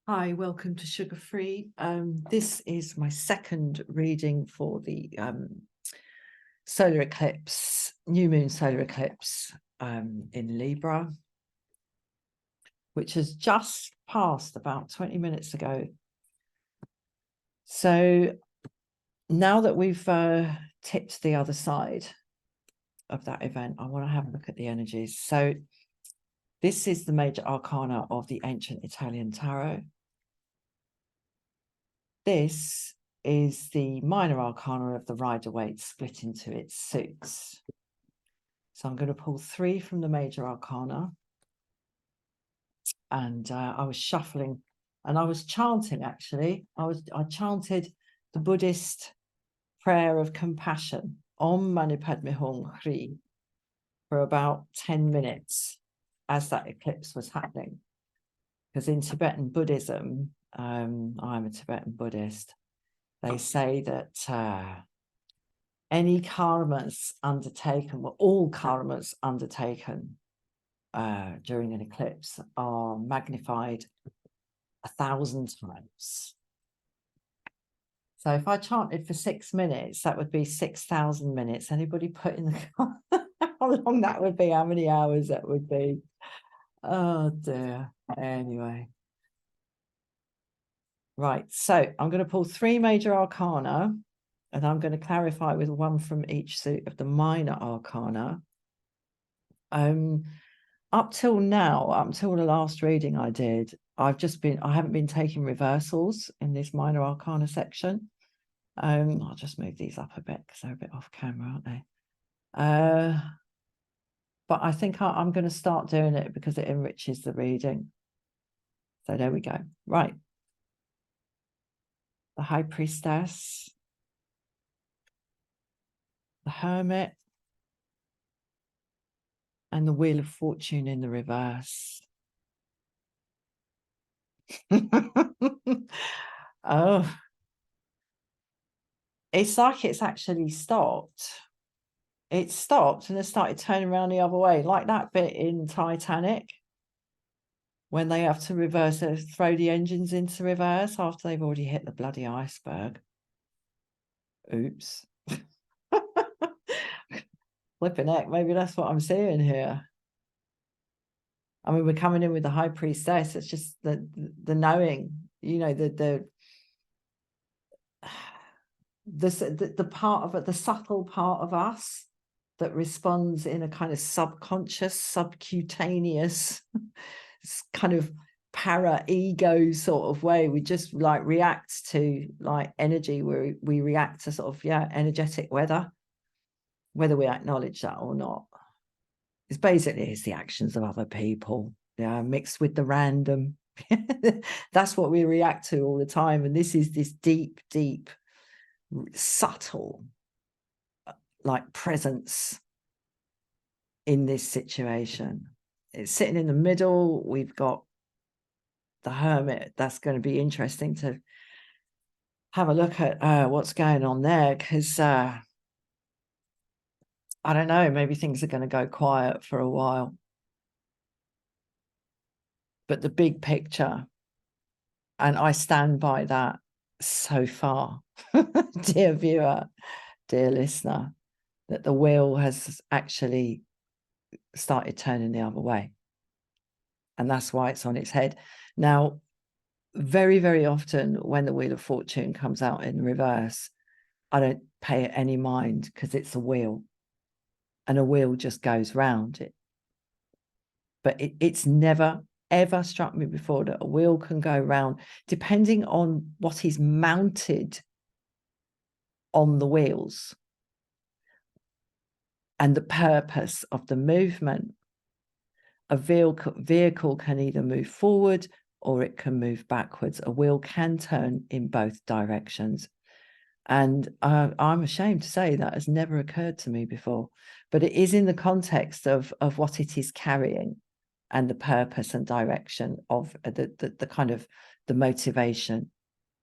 Hi, welcome to Sugar Free. This is my second reading for the solar eclipse, new moon solar eclipse in Libra, which has just passed about 20 minutes ago. So now that we've tipped the other side of that event, I want to have a look at the energies. So this is the major arcana of the ancient Italian tarot. This is the minor arcana of the Rider-Waite split into its suits. So I'm going to pull 3 from the major arcana. And I was shuffling and I was chanting, actually. I chanted the Buddhist prayer of compassion, Om Mani Padme Hum Hri, for about 10 minutes as that eclipse was happening. Because in Tibetan Buddhism, I'm a Tibetan Buddhist, they say that any karmas undertaken, well, all karmas undertaken during an eclipse are magnified 1,000 times. So if I chanted for 6 minutes, that would be 6,000 minutes. Anybody put in the how long that would be, how many hours that would be? Oh dear. Anyway. Right, so I'm going to pull 3 major arcana, and I'm going to clarify with 1 from each suit of the minor arcana. Up till now, up until the last reading I did, I haven't been taking reversals in this minor arcana section. I'll just move these up a bit because they're a bit off camera, aren't they? But I think I'm going to start doing it because it enriches the reading. So there we go. Right. The High Priestess, the Hermit, and the Wheel of Fortune in the reverse. Oh, it's like it's actually stopped. It stopped and it started turning around the other way, like that bit in Titanic when they have to reverse, throw the engines into reverse after they've already hit the bloody iceberg. Oops. Flipping heck, maybe that's what I'm seeing here. I mean, we're coming in with the High Priestess. It's just the knowing, you know, the part of it, the subtle part of us that responds in a kind of subconscious, subcutaneous, kind of para-ego sort of way. We just like react to like energy, where we react to sort of, energetic weather, whether we acknowledge that or not. It's basically the actions of other people, mixed with the random. That's what we react to all the time. And this is this deep, deep, subtle, like presence in this situation. It's sitting in the middle. We've got the Hermit. That's going to be interesting to have a look at what's going on there, because I don't know, maybe things are going to go quiet for a while. But the big picture, and I stand by that so far, dear viewer, dear listener, that the wheel has actually started turning the other way. And that's why it's on its head. Now, very, very often when the Wheel of Fortune comes out in reverse, I don't pay it any mind because it's a wheel. And a wheel just goes round it. But it's never, ever struck me before that a wheel can go round, depending on what is mounted on the wheels and the purpose of the movement. A vehicle can either move forward or it can move backwards. A wheel can turn in both directions. And I'm ashamed to say that has never occurred to me before, but it is in the context of what it is carrying and the purpose and direction of the kind of the motivation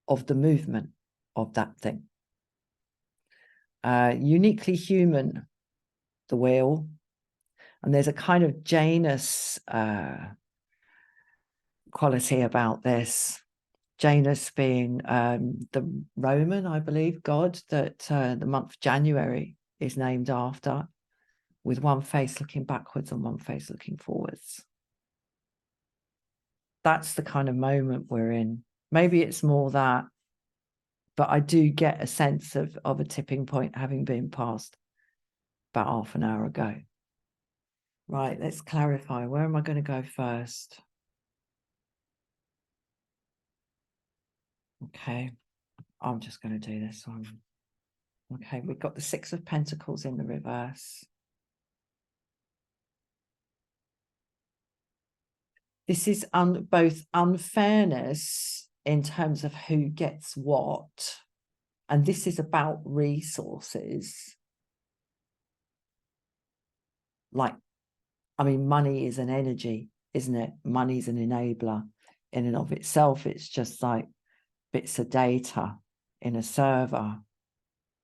of the movement of that thing. Uniquely human, the wheel. And there's a kind of Janus quality about this. Janus being the Roman, I believe, god that the month of January is named after, with one face looking backwards and one face looking forwards. That's the kind of moment we're in. Maybe it's more that, but I do get a sense of a tipping point having been passed about half an hour ago. Right, let's clarify. Where am I going to go first? Okay, I'm just going to do this one. Okay, we've got the Six of Pentacles in the reverse. This is both unfairness in terms of who gets what, and this is about resources. Like, I mean, money is an energy, isn't it? Money is an enabler in and of itself. It's just like bits of data in a server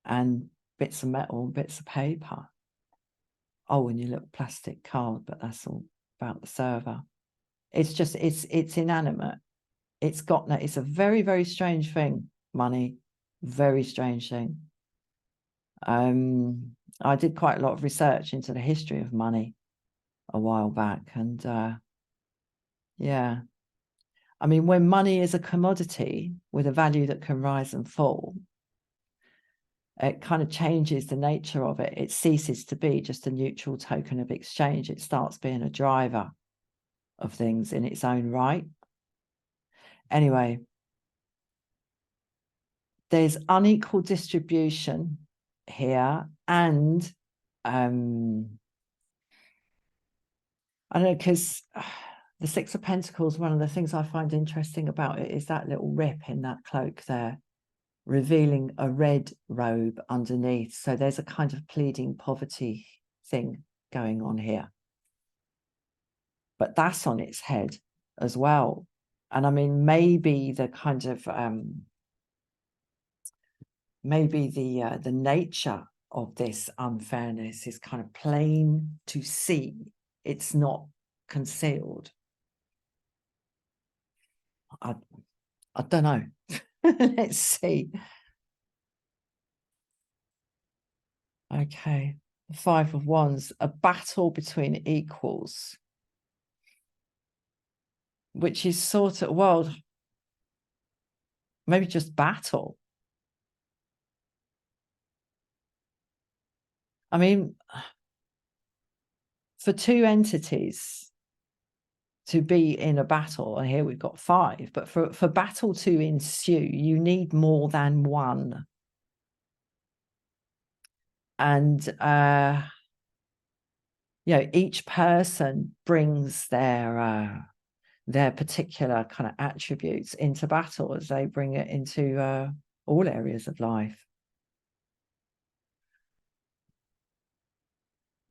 and bits of metal and bits of paper. Oh, and your little plastic card, but that's all about the server. It's just, it's inanimate. It's got no, it's a very, very strange thing, money. Very strange thing. I did quite a lot of research into the history of money a while back, and yeah, I mean, when money is a commodity with a value that can rise and fall, it kind of changes the nature of it. It ceases to be just a neutral token of exchange. It starts being a driver of things in its own right. Anyway, there's unequal distribution here, and I don't know, because the Six of Pentacles, one of the things I find interesting about it is that little rip in that cloak there, revealing a red robe underneath. So there's a kind of pleading poverty thing going on here. But that's on its head as well. And I mean, maybe the kind of maybe the nature of this unfairness is kind of plain to see. It's not concealed. I don't know. Let's see. Okay. The Five of Wands, a battle between equals, which is sort of, well, maybe just battle. I mean, for two entities to be in a battle, and here we've got five, but for battle to ensue, you need more than one. And you know, each person brings their particular kind of attributes into battle as they bring it into all areas of life.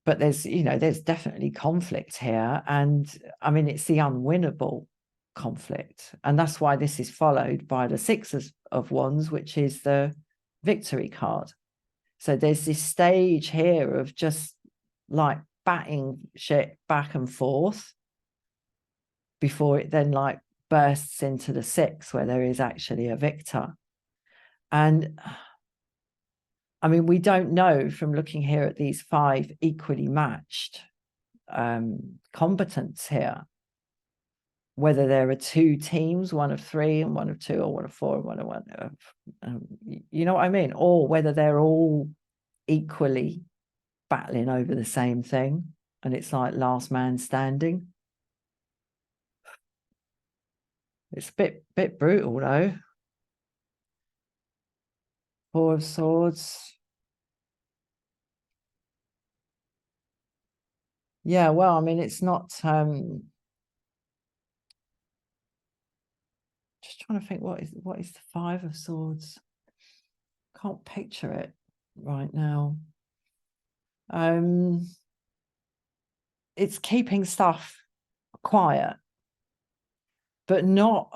But there's, you know, there's definitely conflict here, and I mean, it's the unwinnable conflict, and that's why this is followed by the Six of Wands, which is the victory card. So there's this stage here of just like batting shit back and forth before it then like bursts into the Six, where there is actually a victor. And I mean, we don't know from looking here at these five equally matched combatants here, whether there are two teams, one of three and one of two, or one of four and one of one. You know what I mean? Or whether they're all equally battling over the same thing, and it's like last man standing. It's a bit brutal, though. Four of Swords. Yeah, well, I mean, it's not just trying to think what is the Five of Swords. Can't picture it right now. It's keeping stuff quiet, but not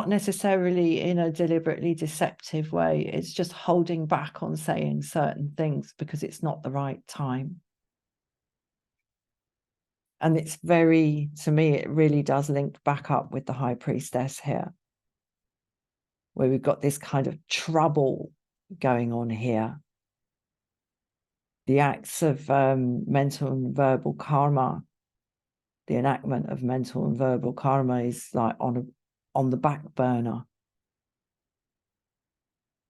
necessarily in a deliberately deceptive way. It's just holding back on saying certain things because it's not the right time. And it's very, to me, it really does link back up with the High Priestess here. where we've got this kind of trouble going on here. The acts of mental and verbal karma, the enactment of mental and verbal karma is like on the back burner.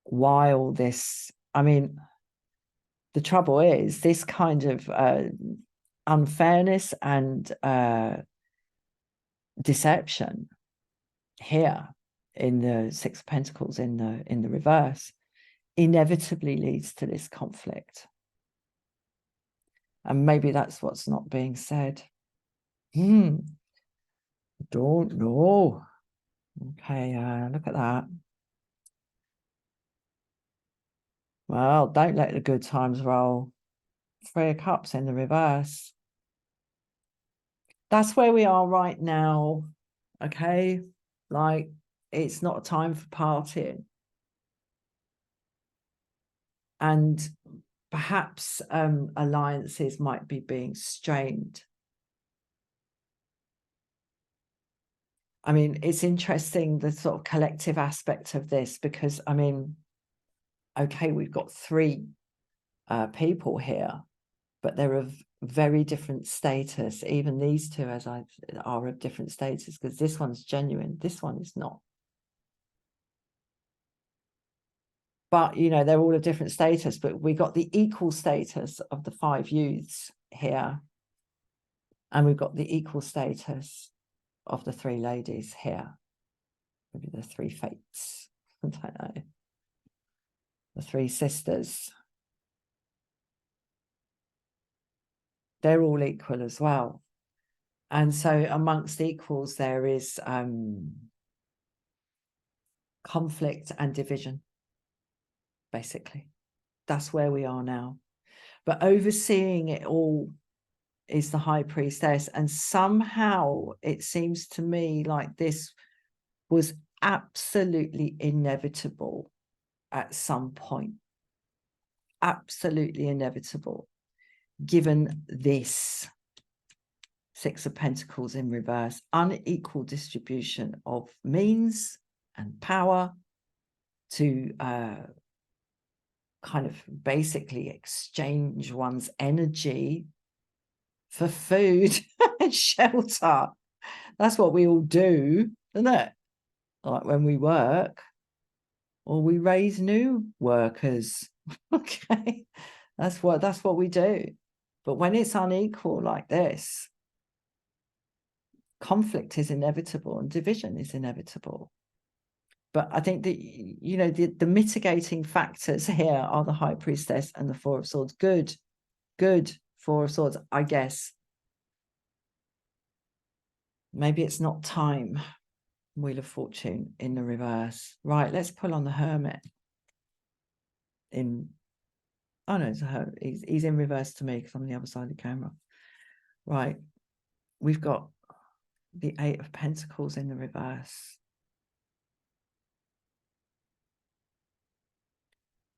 While this, I mean, the trouble is this kind of unfairness and deception here in the Six of Pentacles in the reverse inevitably leads to this conflict. And maybe that's what's not being said. Don't know. Okay, look at that. Well, don't let the good times roll. Three of Cups in the reverse. That's where we are right now. Okay, like it's not a time for partying. And perhaps alliances might be being strained. I mean, it's interesting, the sort of collective aspect of this, because, I mean, okay, we've got three people here, but they're of very different status. Even these two, as I are of different status, because this one's genuine, this one is not. But, you know, they're all of different status, but we got the equal status of the five youths here. And we've got the equal status of the three ladies here. Maybe the three fates. I don't know. The three sisters. They're all equal as well. And so amongst equals, there is conflict and division, basically. That's where we are now. But overseeing it all is the High Priestess. And somehow it seems to me like this was absolutely inevitable at some point. Absolutely inevitable, given this Six of Pentacles in reverse, unequal distribution of means and power to kind of basically exchange one's energy for food and shelter. That's what we all do, isn't it? Like when we work, or we raise new workers. Okay, that's what we do. But when it's unequal like this, conflict is inevitable and division is inevitable. But I think that, you know, the mitigating factors here are the High Priestess and the Four of Swords. Good Four of Swords, I guess. Maybe it's not time. Wheel of Fortune in the reverse. Right, let's pull on the Hermit. Oh no, he's in reverse to me because I'm on the other side of the camera. Right, we've got the Eight of Pentacles in the reverse.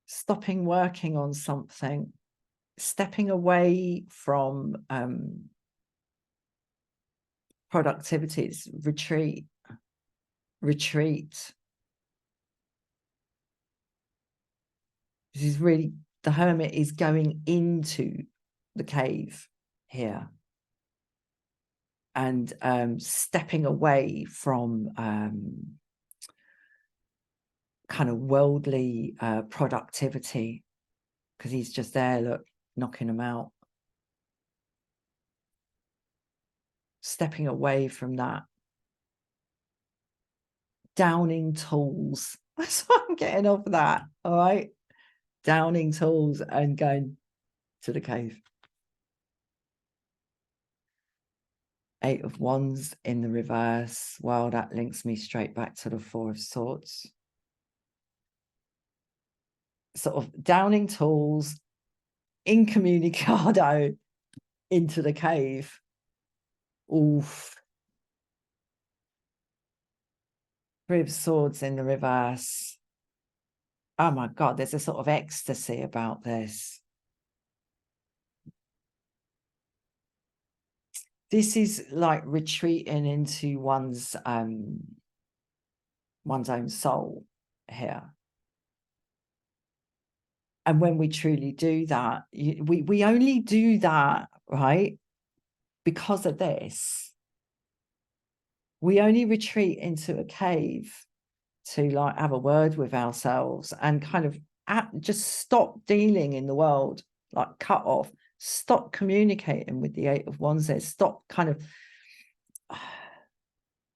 Stopping working on something, stepping away from productivities, retreat. This is really, the Hermit is going into the cave here and stepping away from kind of worldly productivity, because he's just there, look, knocking them out. Stepping away from that. Downing tools. That's what I'm getting off of that. All right. Downing tools and going to the cave. Eight of Wands in the reverse. Well, that links me straight back to the Four of Swords. Sort of downing tools, incommunicado, into the cave. Oof. Three of Swords in the reverse. Oh my God, there's a sort of ecstasy about this. This is like retreating into one's own soul. here. And when we truly do that, we only do that, right, because of this. We only retreat into a cave to like have a word with ourselves and kind of just stop dealing in the world, like cut off, stop communicating with the Eight of Wands there, stop kind of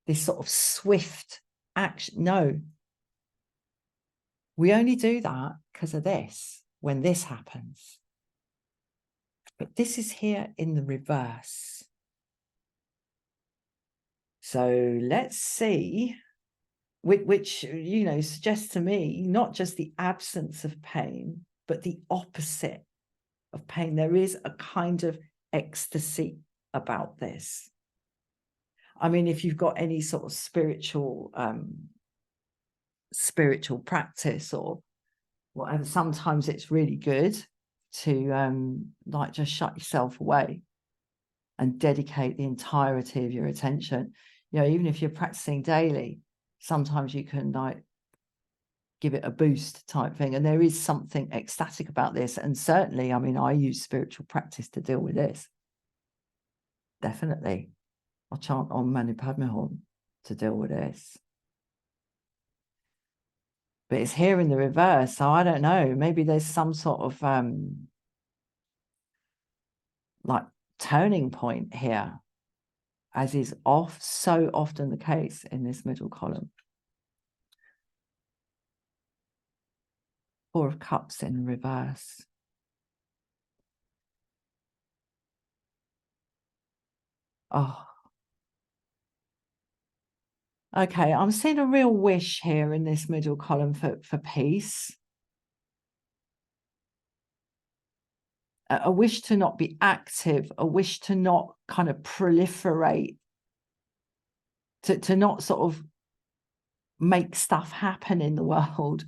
this sort of swift action. No, we only do that because of this, when this happens. But this is here in the reverse. So let's see, which you know, suggests to me not just the absence of pain, but the opposite of pain. There is a kind of ecstasy about this. I mean, if you've got any sort of spiritual practice or whatever, sometimes it's really good to like just shut yourself away and dedicate the entirety of your attention. You know, even if you're practicing daily, sometimes you can like give it a boost type thing. And there is something ecstatic about this. And certainly, I mean, I use spiritual practice to deal with this. Definitely. I chant Om Mani Padme Hum to deal with this. But it's here in the reverse. So I don't know. Maybe there's some sort of like turning point here, as is so often the case in this middle column. Four of Cups in reverse. Oh. Okay, I'm seeing a real wish here in this middle column for peace. A wish to not be active, a wish to not kind of proliferate, to not sort of make stuff happen in the world,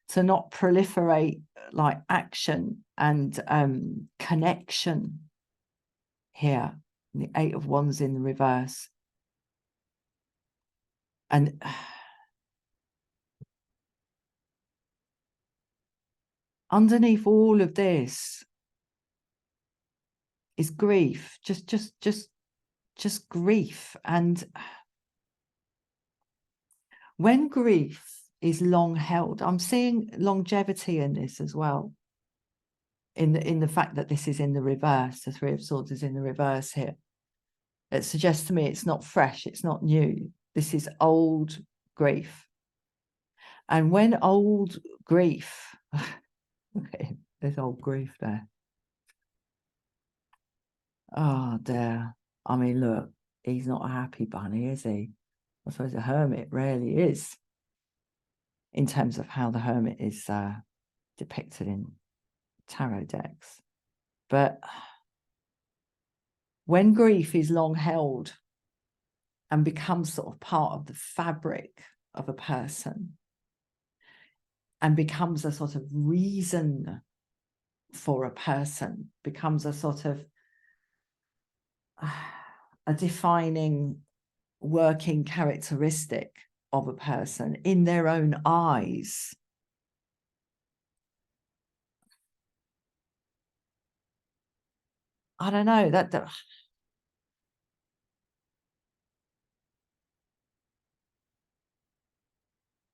to not proliferate like action and connection here. The Eight of Wands in the reverse. And underneath all of this is grief, just grief. And when grief is long held, I'm seeing longevity in this as well, in the fact that this is in the reverse. The Three of Swords is in the reverse here. It suggests to me it's not fresh, it's not new. This is old grief. And when old grief, okay, there's old grief there. Oh dear. I mean, look, he's not a happy bunny, is he? I suppose a hermit rarely is, in terms of how the hermit is depicted in tarot decks. But when grief is long held and becomes sort of part of the fabric of a person and becomes a sort of reason for a person, becomes a sort of a defining working characteristic of a person in their own eyes, I don't know, that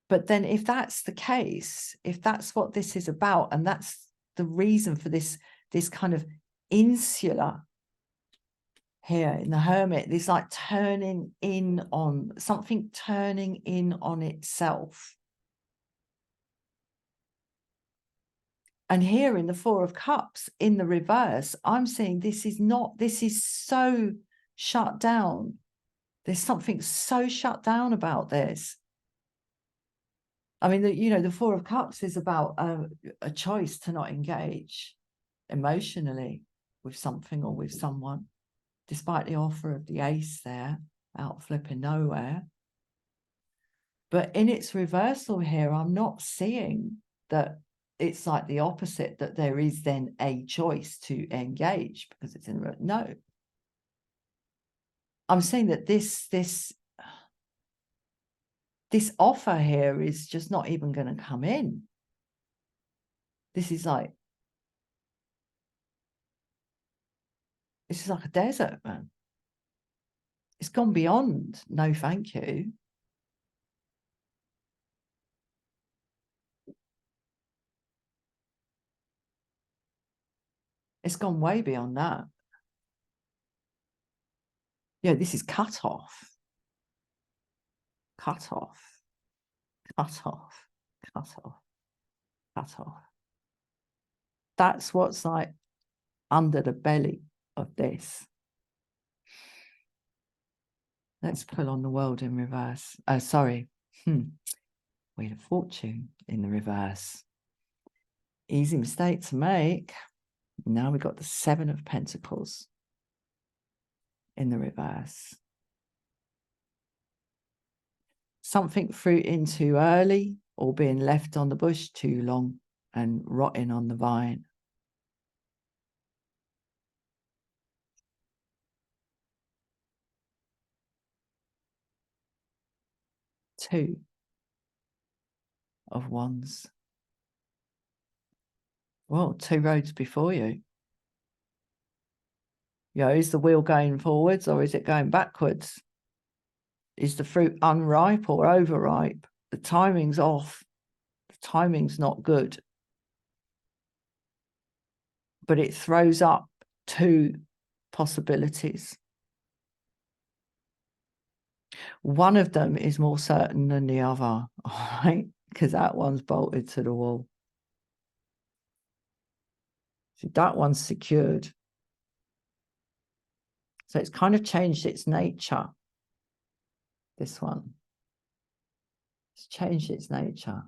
but then if that's the case, if that's what this is about, and that's the reason for this kind of insular here in the Hermit, this like turning in on something, turning in on itself. And here in the Four of Cups in the reverse, I'm seeing this is so shut down. There's something so shut down about this. I mean, you know, the Four of Cups is about a choice to not engage emotionally with something or with someone, despite the offer of the Ace there, out flipping nowhere. But in its reversal here, I'm not seeing that it's like the opposite, that there is then a choice to engage because it's in no. I'm saying that this this offer here is just not even going to come in. This is like a desert, man. It's gone beyond no thank you. It's gone way beyond that. Yeah, this is cut off. Cut off. Cut off. Cut off. Cut off. That's what's like under the belly of this. Let's pull on the world in reverse. Sorry. Wheel of Fortune in the reverse. Easy mistake to make. Now we've got the Seven of Pentacles in the reverse. Something fruiting too early or being left on the bush too long and rotting on the vine. Two of Wands. Well, two roads before you. You know, is the wheel going forwards or is it going backwards? Is the fruit unripe or overripe? The timing's off. The timing's not good. But it throws up two possibilities. One of them is more certain than the other, all right? Because that one's bolted to the wall. So that one's secured. So it's kind of changed its nature, this one. It's changed its nature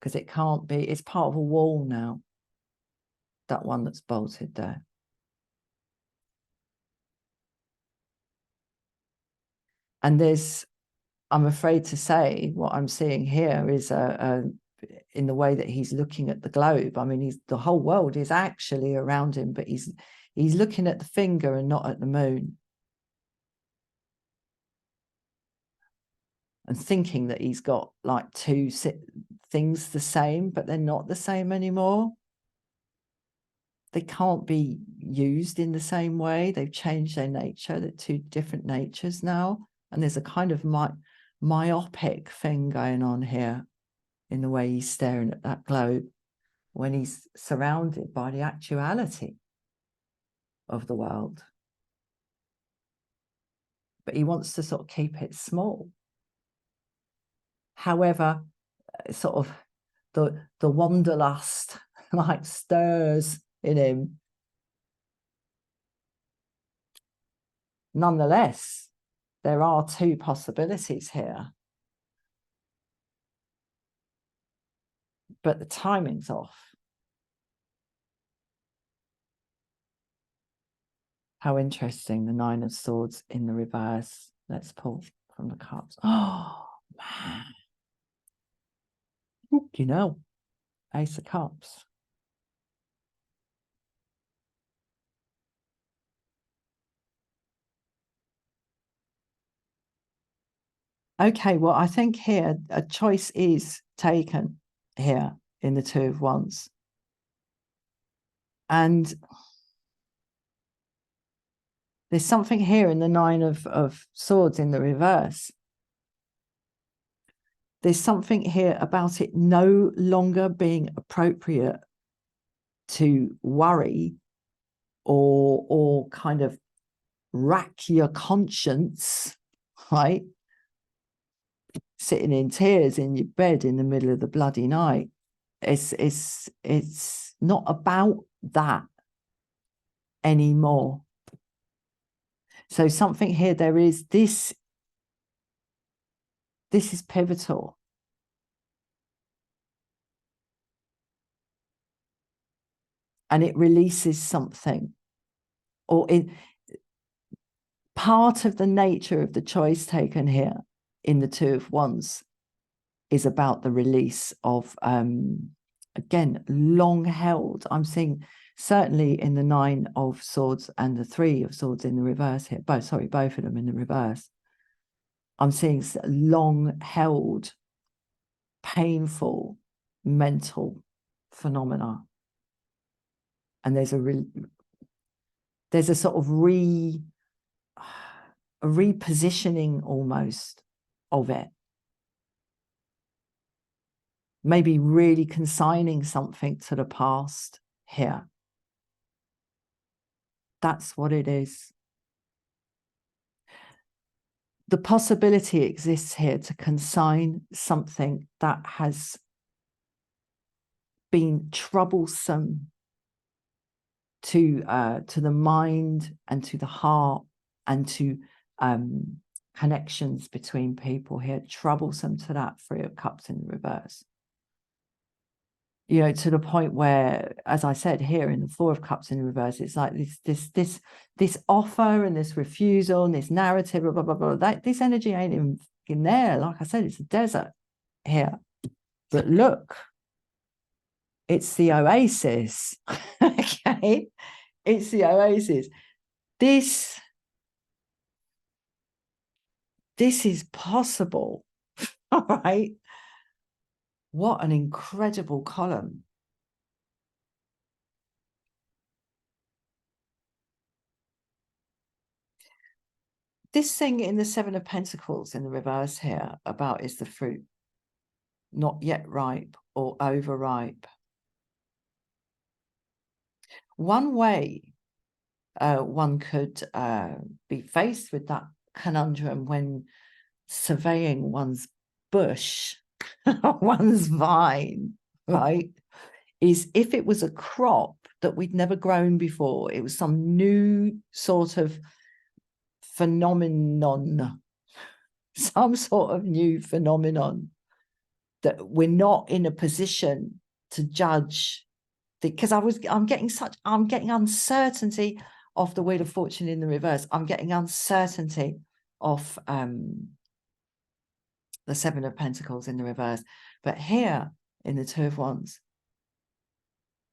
because it can't be, it's part of a wall now, that one that's bolted there. And there's, I'm afraid to say, what I'm seeing here is in the way that he's looking at the globe. I mean, the whole world is actually around him, but he's looking at the finger and not at the moon. And thinking that he's got like two things the same, but they're not the same anymore. They can't be used in the same way. They've changed their nature. They're two different natures now. And there's a kind of myopic thing going on here in the way he's staring at that globe when he's surrounded by the actuality of the world. But he wants to sort of keep it small. However, sort of the wanderlust like stirs in him. Nonetheless, there are two possibilities here. But the timing's off. How interesting, the Nine of Swords in the reverse. Let's pull from the cups. Oh, man. You know, Ace of Cups. Okay, well, I think here a choice is taken here in the Two of Wands. And there's something here in the Nine of Swords in the reverse. There's something here about it no longer being appropriate to worry or kind of rack your conscience, right? Sitting in tears in your bed in the middle of the bloody night. It's not about that anymore. So something here, there is this is pivotal. And it releases something, or in part of the nature of the choice taken here in the Two of Wands is about the release of, again, long held. I'm seeing certainly in the Nine of Swords and the Three of Swords in the reverse here. Both of them in the reverse. I'm seeing long held, painful mental phenomena. And there's a sort of a repositioning almost of it. Maybe really consigning something to the past here. That's what it is. The possibility exists here to consign something that has been troublesome to the mind and to the heart and to connections between people here, troublesome to that Three of Cups in the reverse. You know, to the point where, as I said here in the Four of Cups in the reverse, it's like this offer and this refusal and this narrative, blah, blah, blah, blah. This energy ain't in there. Like I said, it's a desert here. But look, it's the oasis. Okay, it's the oasis. This is possible. All right. What an incredible column. This thing in the Seven of Pentacles in the reverse here about is the fruit not yet ripe or overripe. One way one could be faced with that conundrum when surveying one's bush, one's vine, right, is if it was a crop that we'd never grown before, it was some new sort of phenomenon, some sort of new phenomenon that we're not in a position to judge, because I'm getting uncertainty of the Wheel of Fortune in the reverse. I'm getting uncertainty of the Seven of Pentacles in the reverse. But here in the Two of Wands,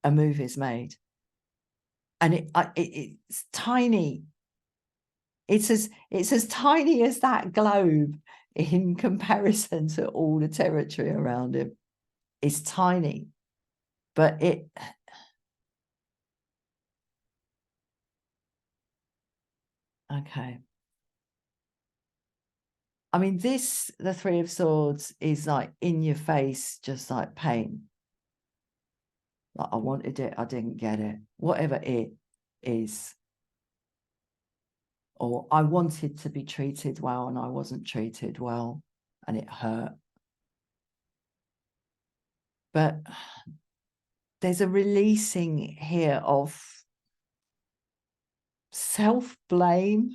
a move is made, and it's tiny. It's as tiny as that globe in comparison to all the territory around him. It's tiny, but okay. I mean, the Three of Swords is like in your face, just like pain. Like, I wanted it, I didn't get it. Whatever it is. Or I wanted to be treated well and I wasn't treated well and it hurt. But there's a releasing here of self-blame.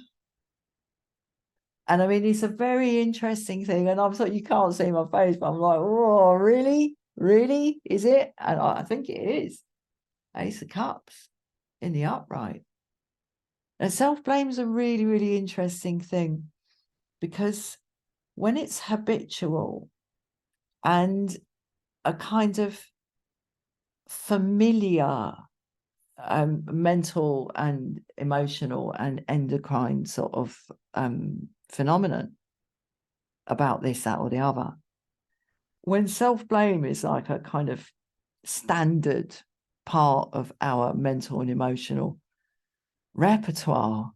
And I mean, it's a very interesting thing. And I'm sorry, you can't see my face, but I'm like, oh, really? Really? Is it? And I think it is. Ace of Cups in the upright. And self-blame is a really, really interesting thing, because when it's habitual and a kind of familiar mental and emotional and endocrine sort of phenomenon about this, that, or the other, when self-blame is like a kind of standard part of our mental and emotional repertoire,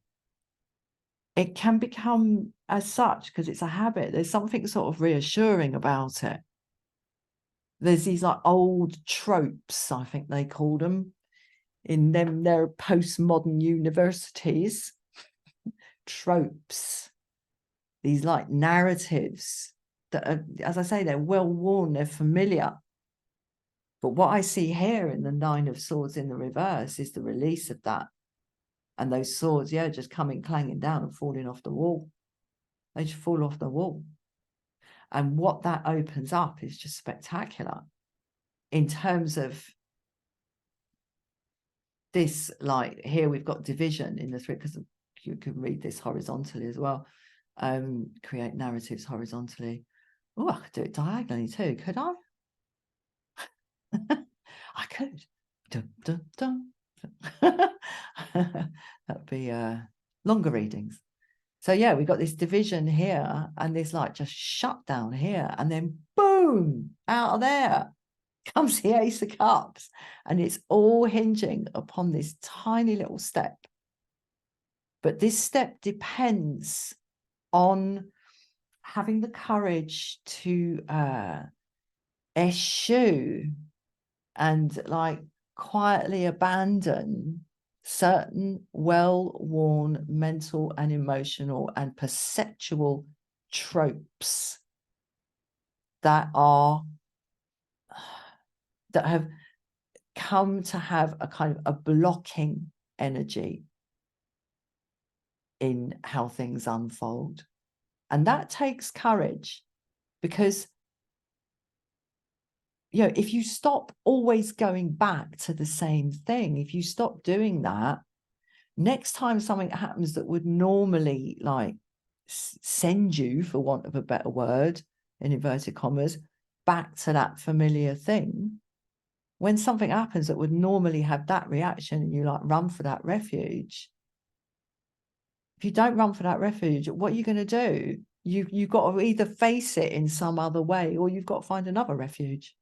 it can become as such because it's a habit. There's something sort of reassuring about it. There's these like old tropes, I think they call them, in their postmodern universities. Tropes, these like narratives that are, as I say, they're well worn, they're familiar. But what I see here in the Nine of Swords in the reverse is the release of that. And those swords, yeah, just coming clanging down and falling off the wall. They just fall off the wall. And what that opens up is just spectacular in terms of this. Like here we've got division in the three, because you can read this horizontally as well. Create narratives horizontally. Oh, I could do it diagonally too, could I? I could. Dun, dun, dun. That'd be longer readings. So yeah, we got this division here and this like just shut down here, and then boom, out of there comes the Ace of Cups, and it's all hinging upon this tiny little step. But this step depends on having the courage to eschew and like quietly abandon certain well-worn mental and emotional and perceptual tropes that have come to have a kind of a blocking energy in how things unfold. And that takes courage, because you know, if you stop always going back to the same thing, if you stop doing that, next time something happens that would normally like send you, for want of a better word, in inverted commas, back to that familiar thing, when something happens that would normally have that reaction and you like run for that refuge, if you don't run for that refuge, what are you going to do? You've got to either face it in some other way, or you've got to find another refuge.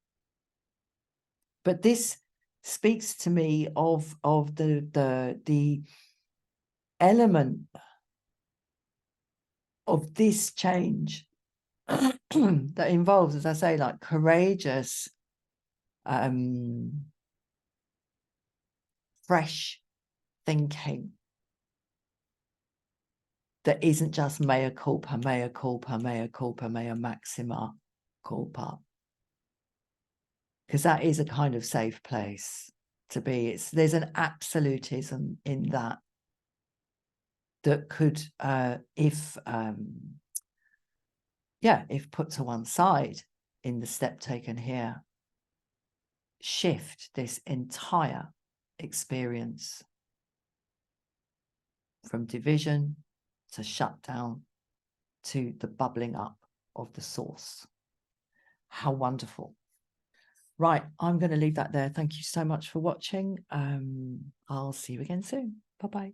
But this speaks to me of the element of this change that involves, as I say, like courageous, fresh thinking that isn't just mea culpa, mea culpa, mea culpa, mea maxima culpa. Because that is a kind of safe place to be. There's an absolutism in that could, if put to one side in the step taken here, shift this entire experience from division to shutdown to the bubbling up of the source. How wonderful. Right, I'm going to leave that there. Thank you so much for watching. I'll see you again soon. Bye-bye.